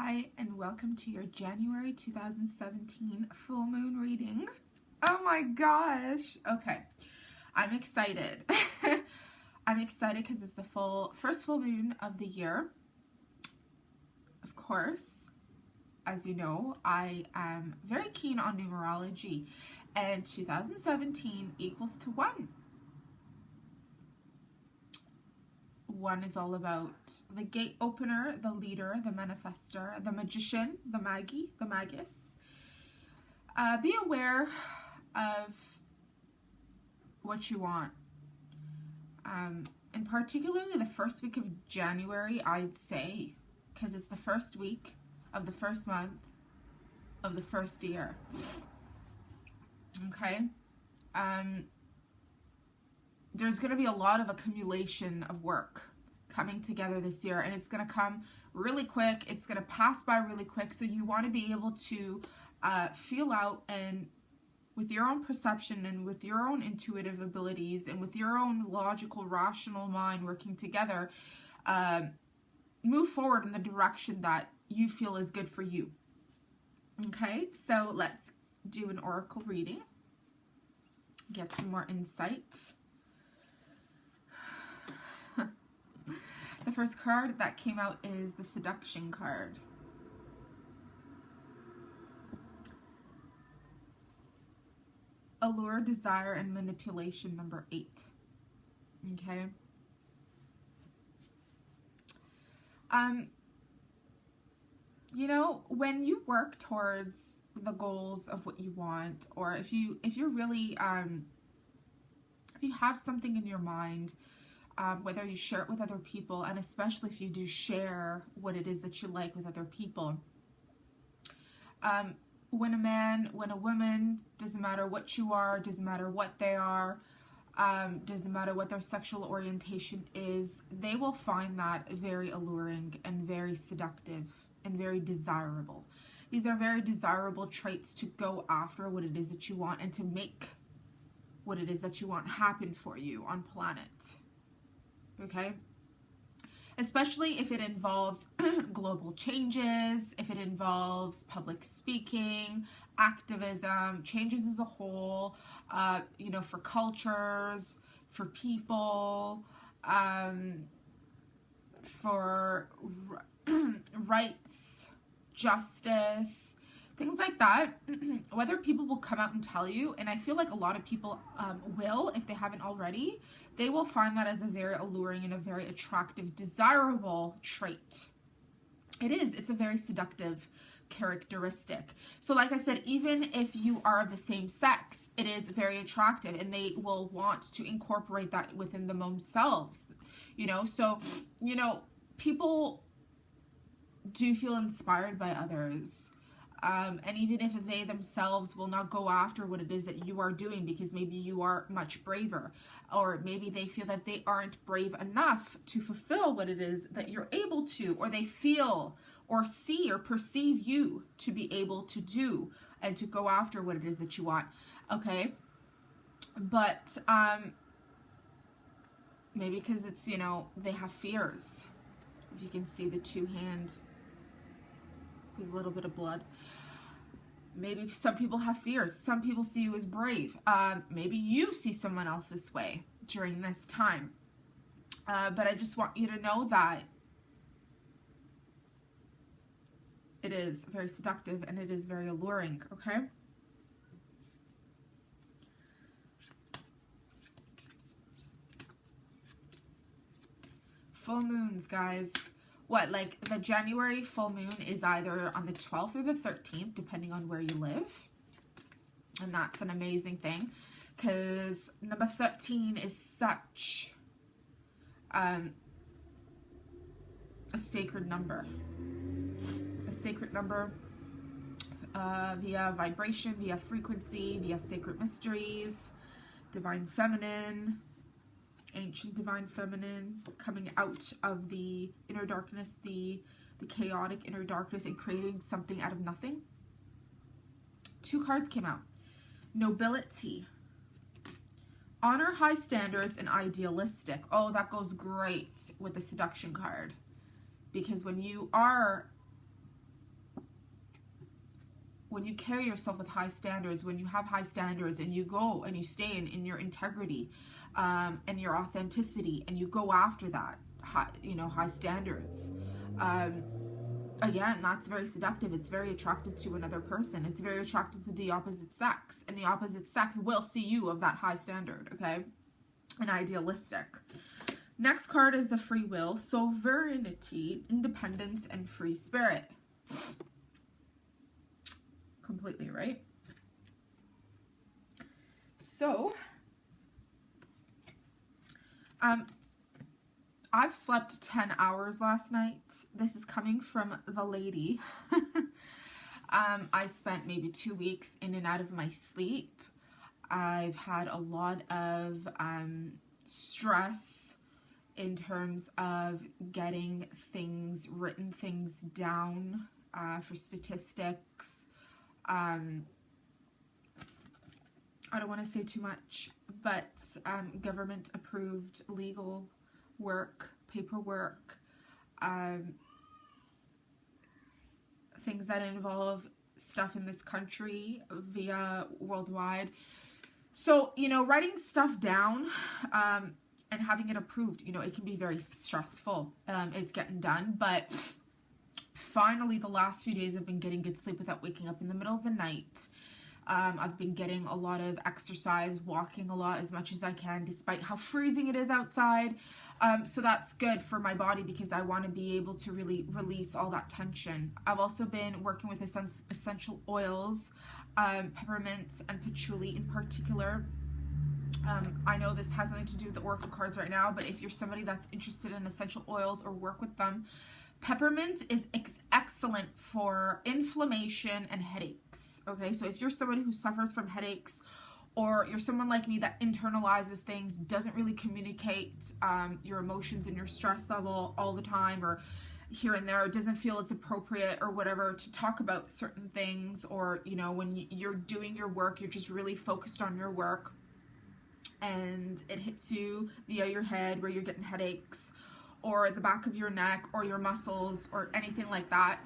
Hi, and welcome to your January 2017 full moon reading. Oh my gosh. Okay, I'm excited. I'm excited because it's the first full moon of the year. Of course, as you know, I am very keen on numerology, and 2017 equals to 1. 1 is all about the gate opener, the leader, the manifestor, the magician, the magi, the magus. Be aware of what you want. And particularly the first week of January, I'd say, because it's the first week of the first month of the first year. Okay? There's going to be a lot of accumulation of work coming together this year, and it's going to come really quick. It's going to pass by really quick, so you want to be able to feel out, and with your own perception and with your own intuitive abilities and with your own logical, rational mind working together, move forward in the direction that you feel is good for you. Okay, so let's do an oracle reading, get some more insight. The first card that came out is the seduction card. Allure, desire, and manipulation, number 8. Okay. You know, when you work towards the goals of what you want, or if you're really if you have something in your mind, whether you share it with other people, and especially if you do share what it is that you like with other people. When a man, when a woman, doesn't matter what you are, doesn't matter what they are, doesn't matter what their sexual orientation is, they will find that very alluring and very seductive and very desirable. These are very desirable traits to go after what it is that you want and to make what it is that you want happen for you on planet. Okay, especially if it involves global changes, if it involves public speaking, activism, changes as a whole, you know, for cultures, for people, for rights, justice, things like that. Whether people will come out and tell you, and I feel like a lot of people will, if they haven't already, they will find that as a very alluring and a very attractive, desirable trait. It is. It's a very seductive characteristic. So like I said, even if you are of the same sex, it is very attractive, and they will want to incorporate that within themselves. You know, so, you know, people do feel inspired by others. And even if they themselves will not go after what it is that you are doing because maybe you are much braver, or maybe they feel that they aren't brave enough to fulfill what it is that you're able to, or they feel or see or perceive you to be able to do and to go after what it is that you want. Okay, but maybe because it's, you know, they have fears. If you can see the 2-hand, there's a little bit of blood. Maybe some people have fears. Some people see you as brave. Maybe you see someone else this way during this time. But I just want you to know that it is very seductive and it is very alluring, okay? Full moons, guys. What, like the January full moon is either on the 12th or the 13th, depending on where you live. And that's an amazing thing, because number 13 is such a sacred number. A sacred number via vibration, via frequency, via sacred mysteries, divine feminine, ancient divine feminine, coming out of the inner darkness, the chaotic inner darkness, and creating something out of nothing. 2 cards came out. Nobility. Honor high standards and idealistic. Oh, that goes great with the seduction card. Because when you are when you carry yourself with high standards, when you have high standards and you go and you stay in your integrity and your authenticity, and you go after that, high standards, again, that's very seductive. It's very attractive to another person. It's very attractive to the opposite sex, and the opposite sex will see you of that high standard, okay, and idealistic. Next card is the free will, sovereignty, independence, and free spirit. Completely right. So, I've slept 10 hours last night. This is coming from the lady. I spent maybe 2 weeks in and out of my sleep. I've had a lot of stress in terms of getting written things down for statistics. I don't want to say too much, but government approved legal work, paperwork, things that involve stuff in this country via worldwide. So, writing stuff down and having it approved, it can be very stressful. It's getting done, but finally the last few days I've been getting good sleep without waking up in the middle of the night. I've been getting a lot of exercise, walking a lot as much as I can, despite how freezing it is outside. So that's good for my body because I want to be able to really release all that tension. I've also been working with essential oils, peppermint and patchouli in particular. I know this has nothing to do with the oracle cards right now, but if you're somebody that's interested in essential oils or work with them, peppermint is excellent for inflammation and headaches, okay? So if you're somebody who suffers from headaches, or you're someone like me that internalizes things, doesn't really communicate your emotions and your stress level all the time, or here and there, doesn't feel it's appropriate or whatever to talk about certain things, or, when you're doing your work, you're just really focused on your work, and it hits you via your head where you're getting headaches, or the back of your neck, or your muscles, or anything like that.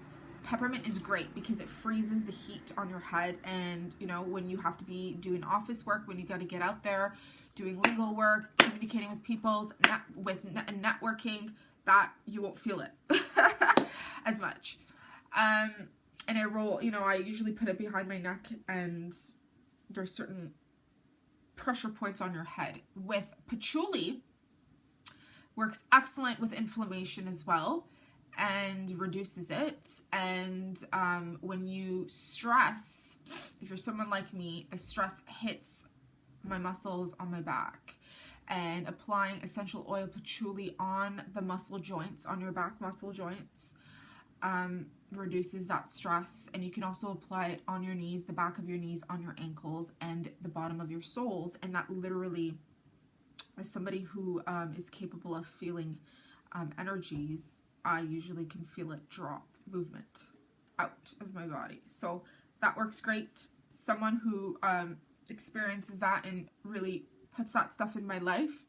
Peppermint is great because it freezes the heat on your head, and when you have to be doing office work, when you got to get out there doing legal work, communicating with people, networking, that you won't feel it as much. And I usually put it behind my neck, and there's certain pressure points on your head. With patchouli, works excellent with inflammation as well, and reduces it. And when you stress, if you're someone like me, the stress hits my muscles on my back, and applying essential oil patchouli on the muscle joints, on your back muscle joints, reduces that stress. And you can also apply it on your knees, the back of your knees, on your ankles, and the bottom of your soles. And that literally, as somebody who is capable of feeling energies, I usually can feel it drop movement out of my body. So that works great. Someone who experiences that and really puts that stuff in my life,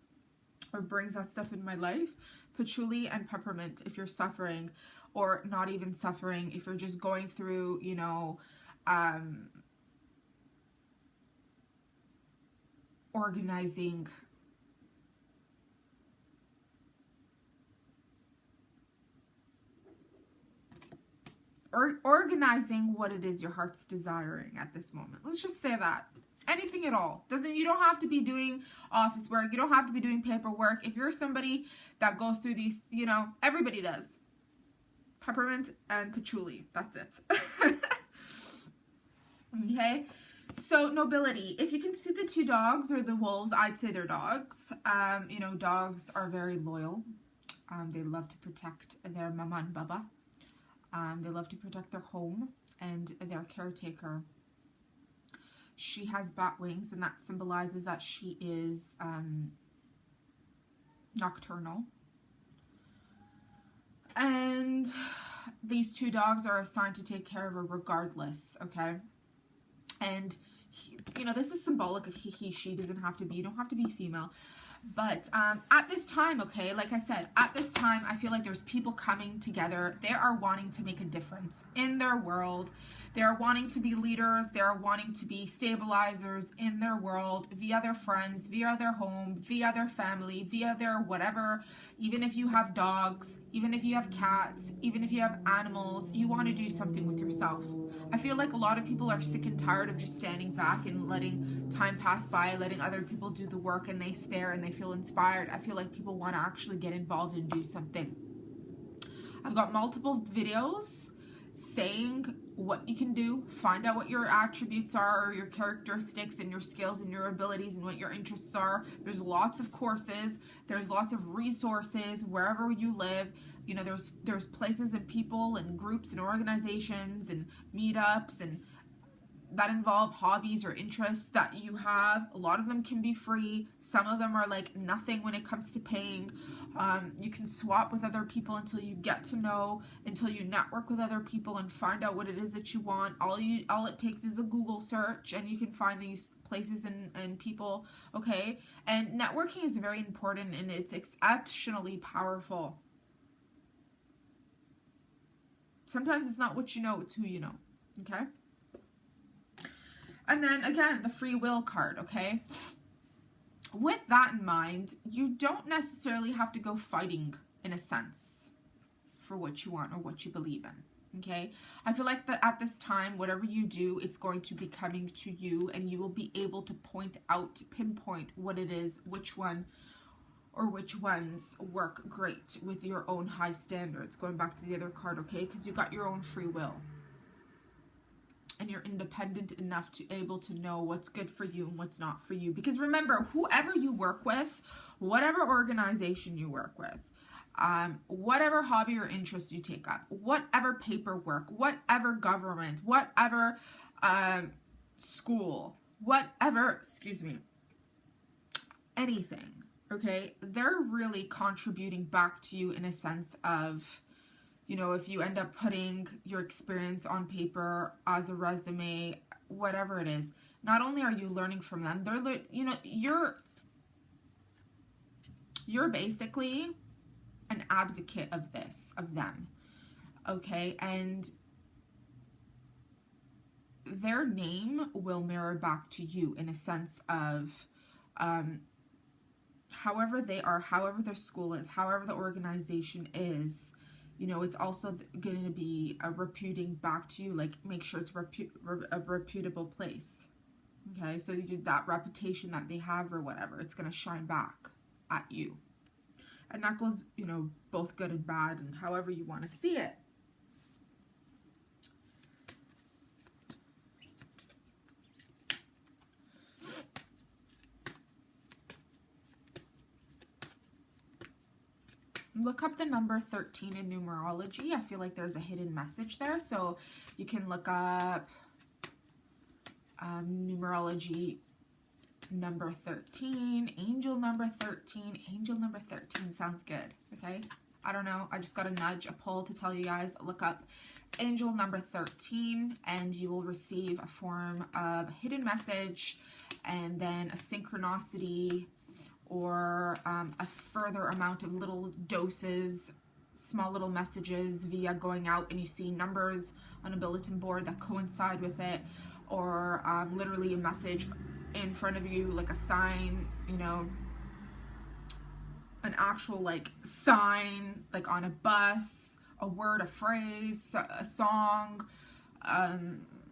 or brings that stuff in my life, patchouli and peppermint, if you're suffering, or not even suffering, if you're just going through, organizing what it is your heart's desiring at this moment. Let's just say that. Anything at all. You don't have to be doing office work. You don't have to be doing paperwork. If you're somebody that goes through these, everybody does. Peppermint and patchouli. That's it. Okay. So nobility. If you can see the two dogs or the wolves, I'd say they're dogs. Dogs are very loyal. They love to protect their mama and baba. They love to protect their home and their caretaker. She has bat wings, and that symbolizes that she is nocturnal. And these two dogs are assigned to take care of her regardless, okay? And, this is symbolic of he, she. Doesn't have to be. You don't have to be female. But at this time, okay, like I said, at this time, I feel like there's people coming together. They are wanting to make a difference in their world. They are wanting to be leaders. They are wanting to be stabilizers in their world via their friends, via their home, via their family, via their whatever. Even if you have dogs, even if you have cats, even if you have animals, you want to do something with yourself. I feel like a lot of people are sick and tired of just standing back and letting time pass by, letting other people do the work, and they stare and they feel inspired. I feel like people want to actually get involved and do something. I've got multiple videos saying what you can do. Find out what your attributes are, or your characteristics and your skills and your abilities and what your interests are. There's lots of courses. There's lots of resources wherever you live. You know, there's places and people and groups and organizations and meetups and that involve hobbies or interests that you have. A lot of them can be free. Some of them are like nothing when it comes to paying. You can swap with other people until you get to know, until you network with other people and find out what it is that you want. All it takes is a Google search and you can find these places and people, okay? And networking is very important and it's exceptionally powerful. Sometimes it's not what you know, it's who you know, okay? And then again, the free will card, okay? With that in mind, you don't necessarily have to go fighting, in a sense, for what you want or what you believe in, okay? I feel like that at this time, whatever you do, it's going to be coming to you and you will be able to pinpoint what it is, which one or which ones work great with your own high standards. Going back to the other card, okay? Because you got your own free will. And you're independent enough to able to know what's good for you and what's not for you. Because remember, whoever you work with, whatever organization you work with, whatever hobby or interest you take up, whatever paperwork, whatever government, whatever school, whatever, anything, okay? They're really contributing back to you in a sense of, you know, if you end up putting your experience on paper as a resume, whatever it is, not only are you learning from them, they're, you know, you're basically an advocate of them, okay? And their name will mirror back to you in a sense of, however they are, however their school is, however the organization is, you know, it's also going to be reputing back to you, like make sure it's a reputable place, okay? So that reputation that they have or whatever, it's going to shine back at you. And that goes, you know, both good and bad and however you want to see it. Look up the number 13 in numerology. I feel like there's a hidden message there. So you can look up numerology number 13, angel number 13. Angel number 13 sounds good, okay? I don't know. I just got a nudge, a pull to tell you guys, look up angel number 13 and you will receive a form of a hidden message and then a synchronicity or a further amount of little doses, small little messages via going out and you see numbers on a bulletin board that coincide with it, or literally a message in front of you, like a sign, you know, an actual like sign, like on a bus, a word, a phrase, a song,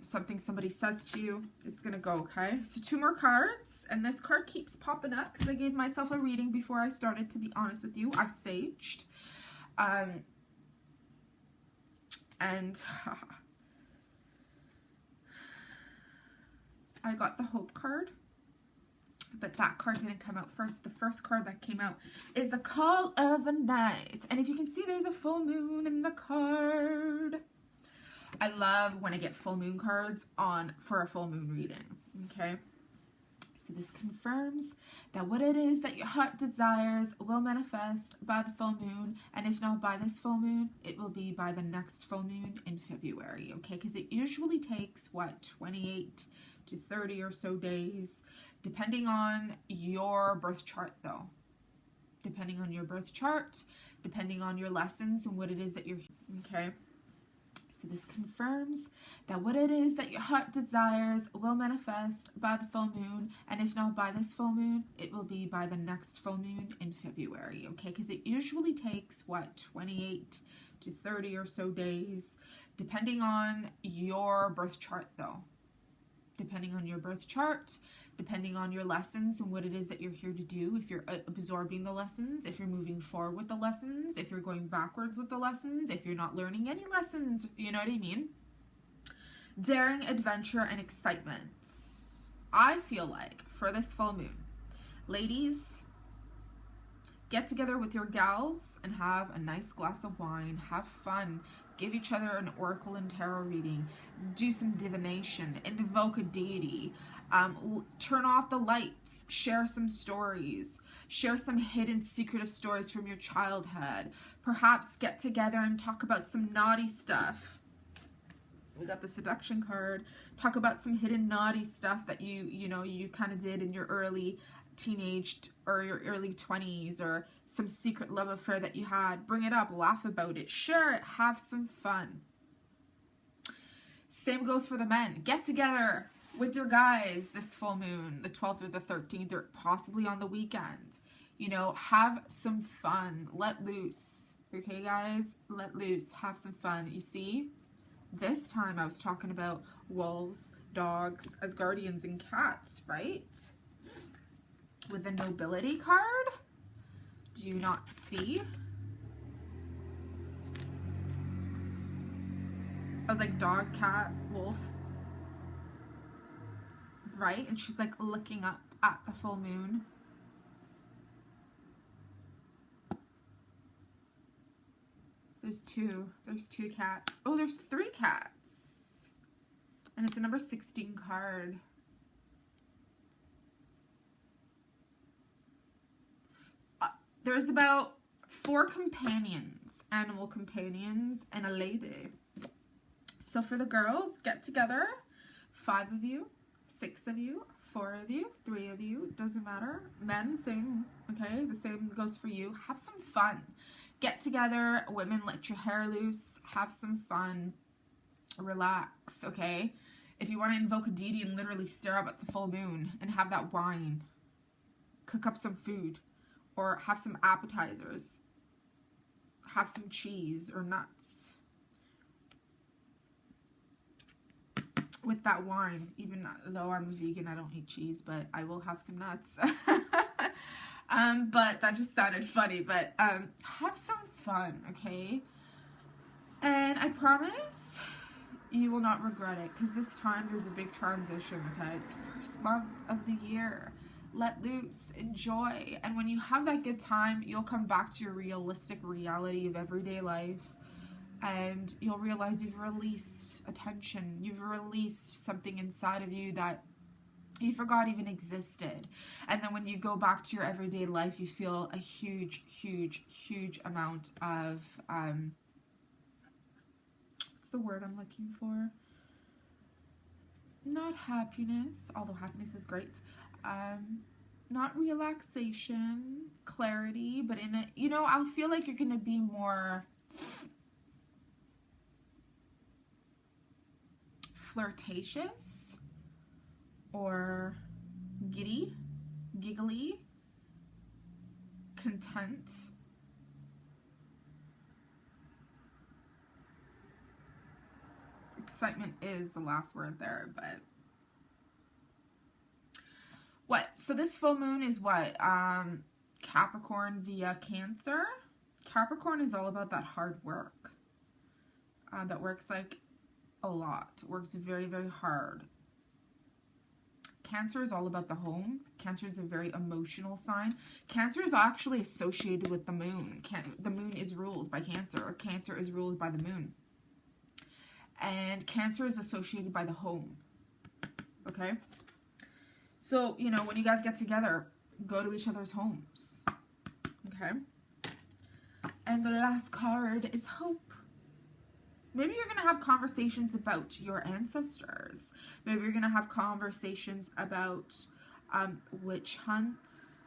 something somebody says to you. It's gonna go, okay? So 2 more cards, and this card keeps popping up because I gave myself a reading before I started, to be honest with you. I saged. And I got the Hope card, but that card didn't come out first. The first card that came out is the Call of the Night. And if you can see, there's a full moon in the card. I love when I get full moon cards for a full moon reading, okay? So this confirms that what it is that your heart desires will manifest by the full moon, and if not by this full moon, it will be by the next full moon in February, okay? Because it usually takes, what, 28 to 30 or so days, depending on your birth chart, though, depending on your birth chart, depending on your lessons and what it is that you're, okay? So this confirms that what it is that your heart desires will manifest by the full moon. And if not by this full moon, it will be by the next full moon in February, okay? Because it usually takes, what, 28 to 30 or so days, depending on your birth chart, though. Depending on your birth chart, depending on your lessons and what it is that you're here to do, if you're absorbing the lessons, if you're moving forward with the lessons, if you're going backwards with the lessons, if you're not learning any lessons, you know what I mean? Daring, adventure, and excitement. I feel like for this full moon, ladies, get together with your gals and have a nice glass of wine, have fun, give each other an oracle and tarot reading, do some divination, invoke a deity, turn off the lights, share some stories, share some hidden secretive stories from your childhood, perhaps get together and talk about some naughty stuff. We got the seduction card. Talk about some hidden naughty stuff that you kind of did in your early teenage or your early 20s, or some secret love affair that you had. Bring it up, laugh about it, share it, have some fun. Same goes for the men. Get together with your guys this full moon, the 12th or the 13th, or possibly on the weekend. You know, have some fun, let loose. Okay, guys, let loose, have some fun. You see, this time I was talking about wolves, dogs as guardians, and cats, right? With the nobility card, do you not see? I was like dog, cat, wolf, right? And she's like looking up at the full moon. There's two cats. Oh, there's 3 cats. And it's a number 16 card. There's about 4 companions, animal companions, and a lady. So for the girls, get together. 5 of you, 6 of you, 4 of you, 3 of you, doesn't matter. Men, same, okay? The same goes for you. Have some fun. Get together. Women, let your hair loose. Have some fun. Relax, okay? If you want to invoke a deity and literally stare up at the full moon and have that wine, cook up some food. Or have some appetizers. Have some cheese or nuts. With that wine, even though I'm a vegan, I don't eat cheese, but I will have some nuts. But that just sounded funny. But have some fun, okay? And I promise you will not regret it, because this time there's a big transition, okay? It's the first month of the year. Let loose, enjoy, and when you have that good time, you'll come back to your realistic reality of everyday life, and you'll realize you've released attention, you've released something inside of you that you forgot even existed. And then when you go back to your everyday life, you feel a huge, huge, huge amount of, what's the word I'm looking for? Not happiness, although happiness is great. Not relaxation, clarity, but in a, you know, I feel like you're going to be more flirtatious or giddy, giggly, content. Excitement is the last word there, but what? So this full moon is what? Capricorn via Cancer. Capricorn is all about that hard work. That works like a lot. Works very, very hard. Cancer is all about the home. Cancer is a very emotional sign. Cancer is actually associated with the moon. The moon is ruled by Cancer, or Cancer is ruled by the moon. And Cancer is associated by the home. Okay? So, you know, when you guys get together, go to each other's homes. Okay? And the last card is hope. Maybe you're going to have conversations about your ancestors. Maybe you're going to have conversations about witch hunts.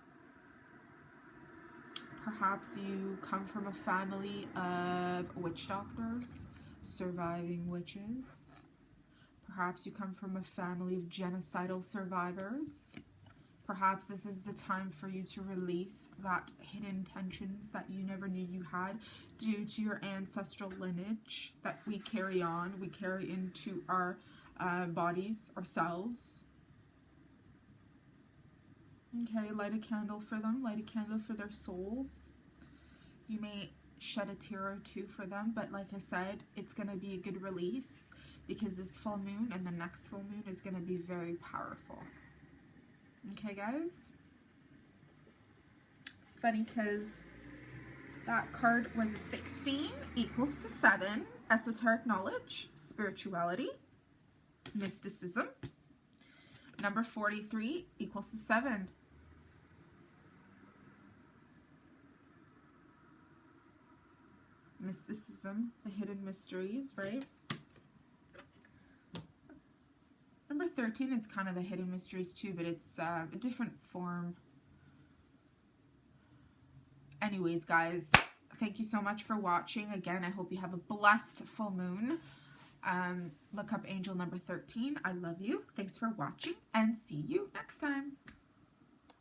Perhaps you come from a family of witch doctors, surviving witches. Perhaps you come from a family of genocidal survivors. Perhaps this is the time for you to release that hidden tensions that you never knew you had due to your ancestral lineage that we carry on, we carry into our bodies, our cells. Okay, light a candle for them, light a candle for their souls. You may shed a tear or two for them, but like I said, it's going to be a good release because this full moon and the next full moon is going to be very powerful. Okay, guys? It's funny because that card was a 16 equals to 7, esoteric knowledge, spirituality, mysticism. Number 43 equals to 7. Mysticism, the hidden mysteries, right? Number 13 is kind of the hidden mysteries too, but it's a different form. Anyways, guys, thank you so much for watching. Again, I hope you have a blessed full moon. Look up angel number 13. I love you. Thanks for watching and see you next time.